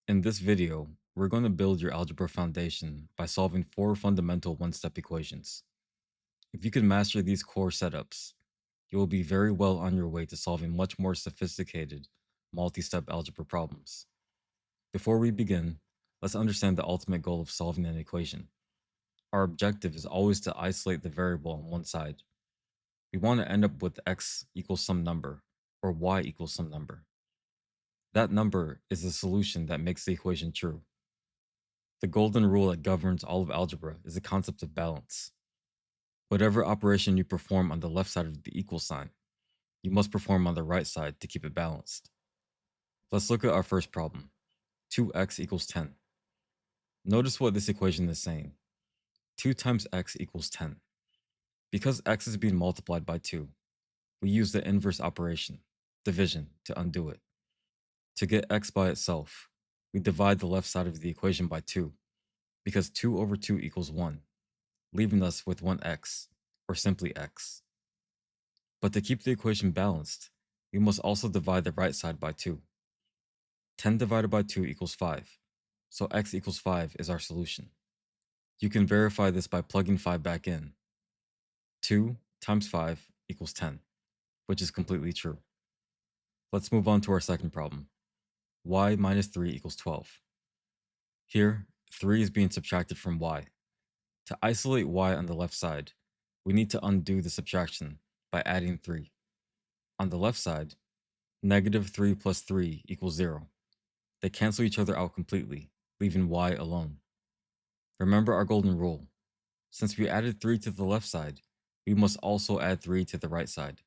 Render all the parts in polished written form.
In this video, we're going to build your algebra foundation by solving four fundamental one-step equations. If you can master these core setups, you will be very well on your way to solving much more sophisticated multi-step algebra problems. Before we begin, let's understand the ultimate goal of solving an equation. Our objective is always to isolate the variable on one side. We want to end up with x equals some number, or y equals some number. That number is the solution that makes the equation true. The golden rule that governs all of algebra is the concept of balance. Whatever operation you perform on the left side of the equal sign, you must perform on the right side to keep it balanced. Let's look at our first problem, 2x equals 10. Notice what this equation is saying. 2 times x equals 10. Because x is being multiplied by 2, we use the inverse operation, division, to undo it. To get x by itself, we divide the left side of the equation by 2, because 2 over 2 equals 1, leaving us with 1x, or simply x. But to keep the equation balanced, we must also divide the right side by 2. 10 divided by 2 equals 5, so x equals 5 is our solution. You can verify this by plugging 5 back in. 2 times 5 equals 10, which is completely true. Let's move on to our second problem. Y minus 3 equals 12. Here, 3 is being subtracted from y. To isolate y on the left side, we need to undo the subtraction by adding 3. On the left side, negative 3 plus 3 equals 0. They cancel each other out completely, leaving y alone. Remember our golden rule. Since we added 3 to the left side, we must also add 3 to the right side.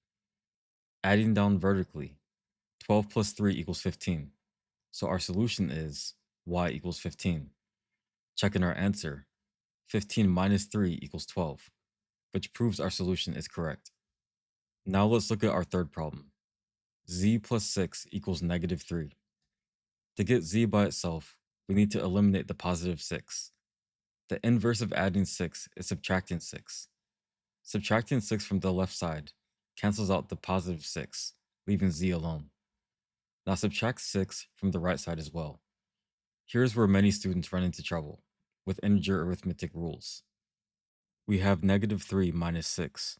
Adding down vertically, 12 plus 3 equals 15. So our solution is y equals 15. Checking our answer, 15 minus 3 equals 12, which proves our solution is correct. Now let's look at our third problem. Z plus 6 equals negative 3. To get z by itself, we need to eliminate the positive 6. The inverse of adding 6 is subtracting 6. Subtracting 6 from the left side cancels out the positive 6, leaving z alone. Now subtract 6 from the right side as well. Here's where many students run into trouble with integer arithmetic rules. We have negative 3 minus 6,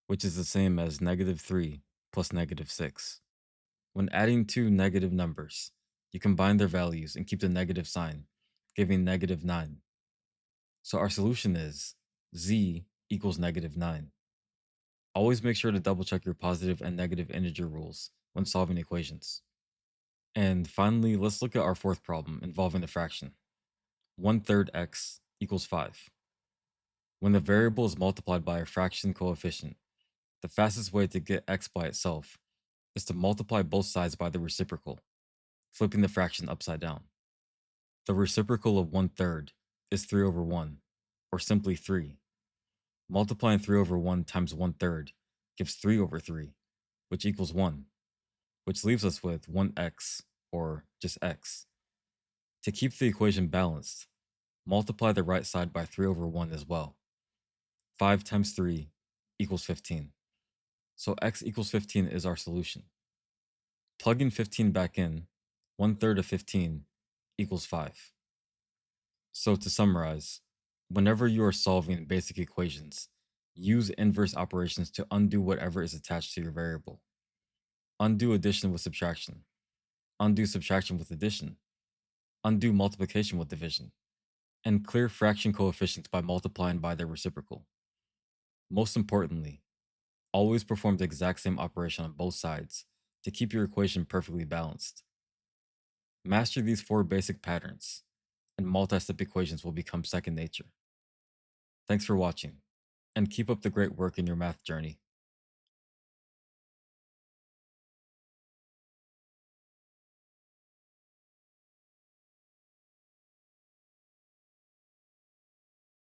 which is the same as negative 3 plus negative 6. When adding two negative numbers, you combine their values and keep the negative sign, giving negative 9. So our solution is z equals negative 9. Always make sure to double check your positive and negative integer rules when solving equations. And finally, let's look at our fourth problem involving a fraction. 1/3 x equals 5. When the variable is multiplied by a fraction coefficient, the fastest way to get x by itself is to multiply both sides by the reciprocal, flipping the fraction upside down. The reciprocal of 1/3 is 3 over 1, or simply 3. Multiplying 3 over 1 times 1/3 gives 3 over 3, which equals 1, which leaves us with 1x, or just x. To keep the equation balanced, multiply the right side by 3 over 1 as well. 5 times 3 equals 15. So x equals 15 is our solution. Plugging 15 back in, 1/3 of 15 equals 5. So to summarize, whenever you are solving basic equations, use inverse operations to undo whatever is attached to your variable. Undo addition with subtraction. Undo subtraction with addition. Undo multiplication with division. And clear fraction coefficients by multiplying by their reciprocal. Most importantly, always perform the exact same operation on both sides to keep your equation perfectly balanced. Master these four basic patterns, and multi-step equations will become second nature. Thanks for watching, and keep up the great work in your math journey.